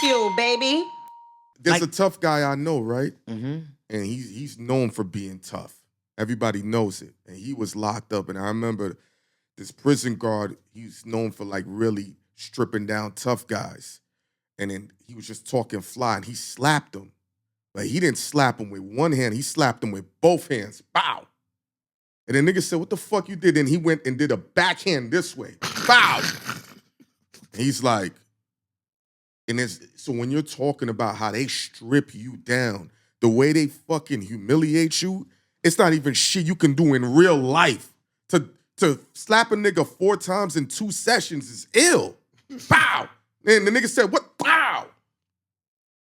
Bagfuel, baby. There's a tough guy I know, right? Mm-hmm. And he's known for being tough. Everybody knows it. And he was locked up. And I remember this prison guard, he's known for like really stripping down tough guys. And then he was just talking fly and he slapped him. But he didn't slap him with one hand. He slapped him with both hands. Bow. And the nigga said, what the fuck you did? And he went and did a backhand this way. Bow. And he's like, so when you're talking about how they strip you down, the way they fucking humiliate you, it's not even shit you can do in real life. To slap a nigga 4 times in 2 sessions is ill. Bow. And the nigga said, what? Bow.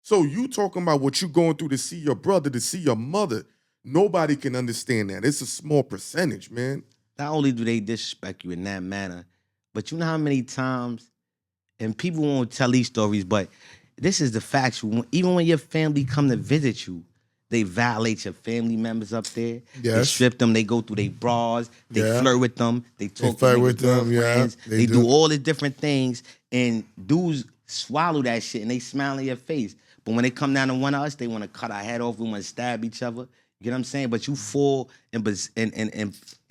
So you talking about what you going through to see your brother, to see your mother. Nobody can understand that. It's a small percentage, man. Not only do they disrespect you in that manner, but you know how many times, and people won't tell these stories, but this is the factual. Even when your family come to visit you, they violate your family members up there. Yes. They strip them. They go through their bras. They flirt with them. They talk to their girlfriends. Yeah, they do all the different things. And dudes swallow that shit and they smile in your face. But when they come down to one of us, they want to cut our head off. We want to stab each other. You get what I'm saying? But you fall in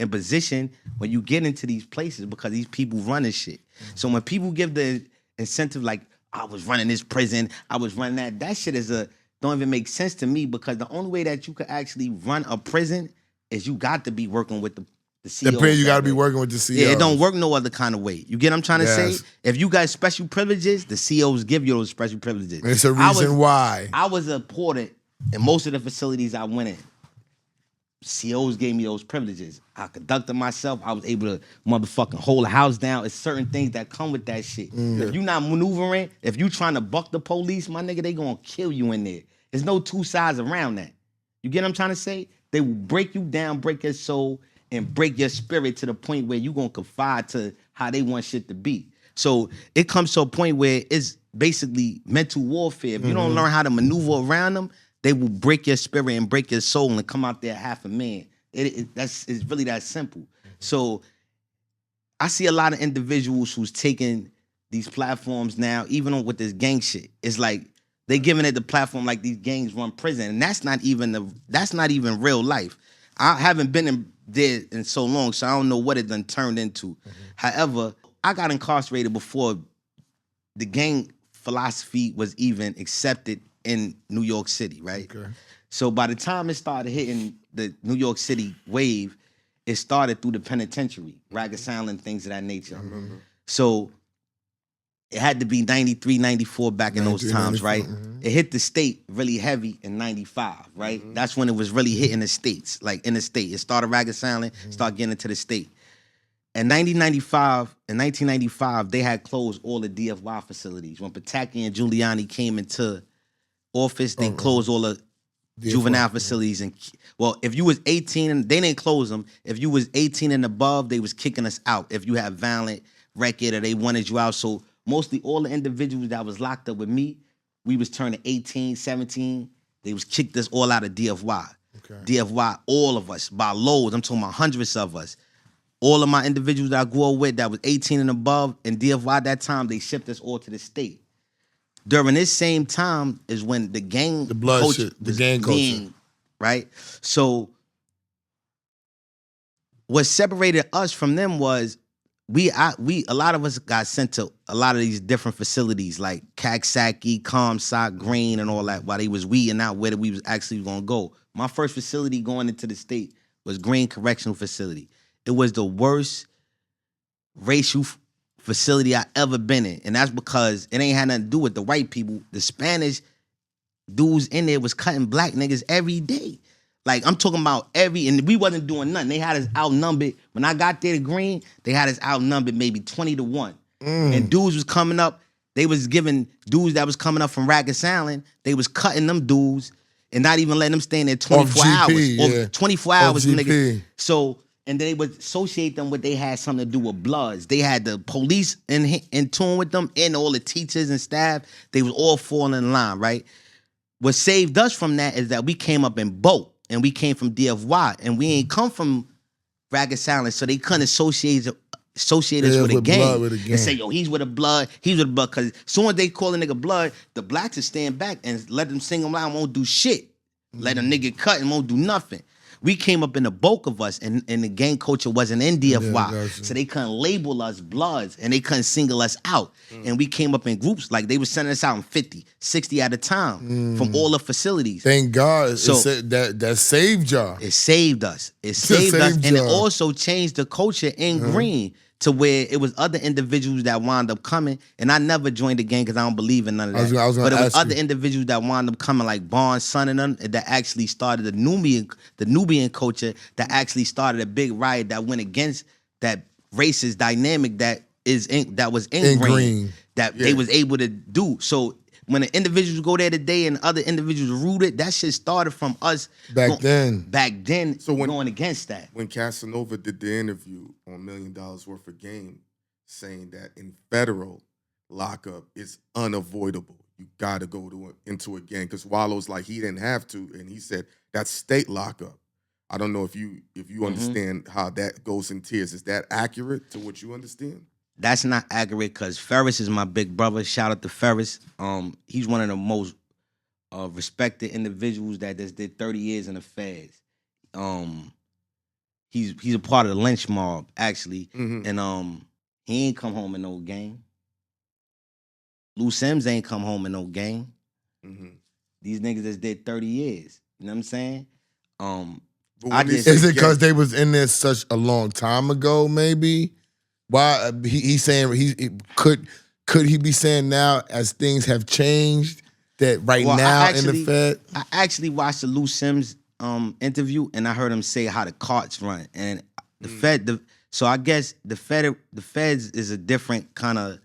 position when you get into these places because these people run this shit. So when people give the incentive like, I was running this prison, I was running that shit don't even make sense to me because the only way that you could actually run a prison is you got to be working with the CEOs. You got to be working with the CEOs. Yeah, it don't work no other kind of way. You get what I'm trying to say? If you got special privileges, the CEOs give you those special privileges. It's a reason why. I was a porter in most of the facilities I went in. CEOs gave me those privileges. I conducted myself. I was able to motherfucking hold a house down. It's certain things that come with that shit. If you not maneuvering, if you trying to buck the police, my nigga, they gonna kill you in there. There's no 2 sides around that. You get what I'm trying to say? They will break you down, break your soul, and break your spirit to the point where you gonna confide to how they want shit to be. So it comes to a point where it's basically mental warfare. If you don't learn how to maneuver around them, they will break your spirit and break your soul and come out there half a man. It's really that simple. So I see a lot of individuals who's taking these platforms now, even with this gang shit. It's like they giving it the platform like these gangs run prison, and that's not even real life. I haven't been there in so long, so I don't know what it done turned into. However, I got incarcerated before the gang philosophy was even accepted in New York City, right? Okay. So by the time it started hitting the New York City wave, it started through the penitentiary, Rikers Island, things of that nature. I remember. So it had to be 93, 94 back in those times, right? It hit the state really heavy in 95, right? That's when it was really hitting the states, like in the state. It started Rikers Island, started getting into the state. In 1995, they had closed all the DFY facilities. When Pataki and Giuliani came into office, they closed all the juvenile facilities. And well, if you was 18, and they didn't close them. If you was 18 and above, they was kicking us out. If you had violent record or they wanted you out. So mostly all the individuals that was locked up with me, we was turning 18, 17. They was kicked us all out of DFY. Okay. DFY, all of us, by loads. I'm talking about hundreds of us. All of my individuals that I grew up with that was 18 and above in DFY at that time, they shipped us all to the state. During this same time is when the gang culture, right? So what separated us from them was a lot of us got sent to a lot of these different facilities like Caxsaki, Comstock, Green, and all that while they was weeding out where we was actually gonna go. My first facility going into the state was Green Correctional Facility. It was the worst racial facility I ever been in. And that's because it ain't had nothing to do with the white people. The Spanish dudes in there was cutting black niggas every day. Like, I'm talking about and we wasn't doing nothing. They had us outnumbered. When I got there to Green, they had us outnumbered maybe 20-1. And dudes was coming up, they was giving dudes that was coming up from Rikers Island, they was cutting them dudes and not even letting them stay in there 24 hours. Yeah. 24 hours, nigga. So, and then they would associate them with they had something to do with Bloods. They had the police in tune with them and all the teachers and staff. They was all falling in line, right? What saved us from that is that we came up in boat and we came from DFY and we ain't come from Rikers Island, so they couldn't associate associate us with a with gang. blood, with a gang. And say, yo, he's with a blood, because soon as they call a nigga blood, the blacks will stand back and let them sing them loud and won't do shit. Let a nigga cut and won't do nothing. We came up in the bulk of us, and the gang culture wasn't in DFY. gotcha. So they couldn't label us bloods, and they couldn't single us out. And we came up in groups, like they were sending us out in 50, 60 at a time from all the facilities. Thank God. So- that saved y'all. It saved us. It saved us. saved And it y'all. also changed the culture in Green to where it was other individuals that wound up coming. And I never joined the gang because I don't believe in none of that. I was gonna but it was ask other you. individuals that wound up coming, like Bunn, Son, and them, that actually started the Nubian culture, that actually started a big riot that went against that racist dynamic that was in Green. That they was able to do. So when the individuals go there today and other individuals rooted, that shit started from us Back then. So going against that. When Casanova did the interview on $1 Million Worth of Game, saying that in federal lockup it's unavoidable. You got to go into a gang, because Wallow's like he didn't have to, and he said that's state lockup. I don't know if you understand how that goes in tiers. Is that accurate to what you understand? That's not accurate, because Ferris is my big brother. Shout out to Ferris. He's one of the most respected individuals that just did 30 years in the feds. He's a part of the lynch mob, actually. And he ain't come home in no gang. Lou Sims ain't come home in no gang. These niggas just did 30 years. You know what I'm saying? Is it because they was in there such a long time ago, maybe? Why he's saying could he be saying now, as things have changed, that now in the Fed? I actually watched the Lou Sims interview, and I heard him say how the carts run, and the Fed. So I guess the Feds is a different kind of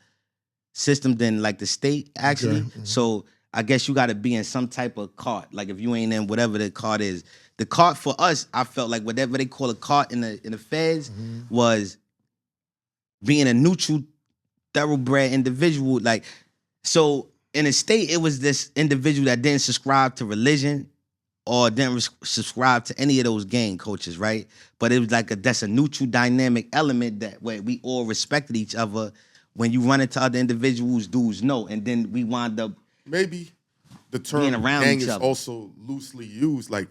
system than like the state actually. Okay. So I guess you got to be in some type of cart. Like if you ain't in whatever the cart is, the cart for us, I felt like whatever they call a cart in the Feds was being a neutral, thoroughbred individual. Like, so in the state, it was this individual that didn't subscribe to religion or didn't subscribe to any of those gang coaches, right? But it was like that's a neutral dynamic element that where we all respected each other. When you run into other individuals, dudes know, and then we wind up maybe the term being around gang each is other. also loosely used, like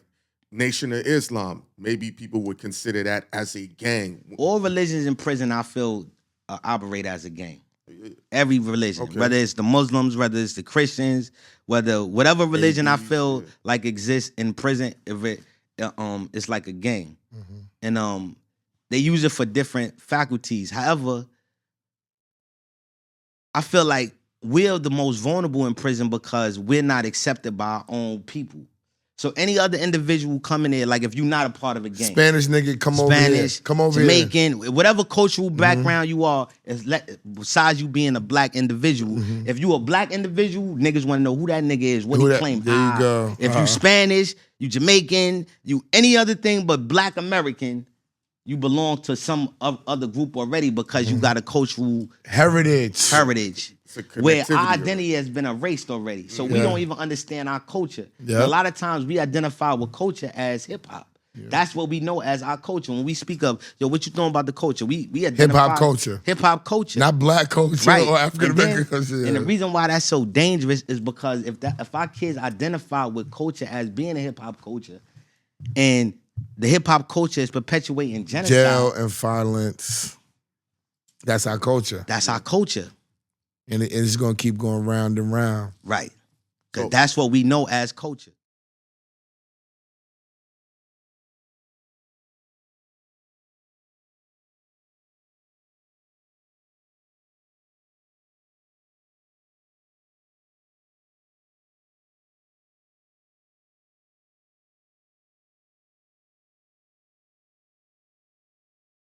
Nation of Islam. Maybe people would consider that as a gang. All religions in prison, I feel, operate as a gang. Every religion, whether it's the Muslims, whether it's the Christians, whatever religion I feel like exists in prison, if it's like a gang, and they use it for different faculties. However, I feel like we're the most vulnerable in prison because we're not accepted by our own people. So any other individual coming there, like if you're not a part of a gang, Spanish nigga, come over here, Jamaican, whatever cultural background you are, besides you being a black individual, if you a black individual, niggas want to know who that nigga is, what he claim. There you go. If you Spanish, you Jamaican, you any other thing but black American, you belong to some other group already because you got a cultural heritage. Where our identity has been erased already. So we don't even understand our culture. Yeah. A lot of times we identify with culture as hip-hop. Yeah. That's what we know as our culture. When we speak of, yo, what you know about the culture? We identify hip-hop culture. Hip-hop culture. Not black culture or African-American culture. And the reason why that's so dangerous is because if our kids identify with culture as being a hip-hop culture, and the hip-hop culture is perpetuating genocide. Jail and violence. That's our culture. That's our culture. And it's going to keep going round and round. Right. Because that's what we know as culture.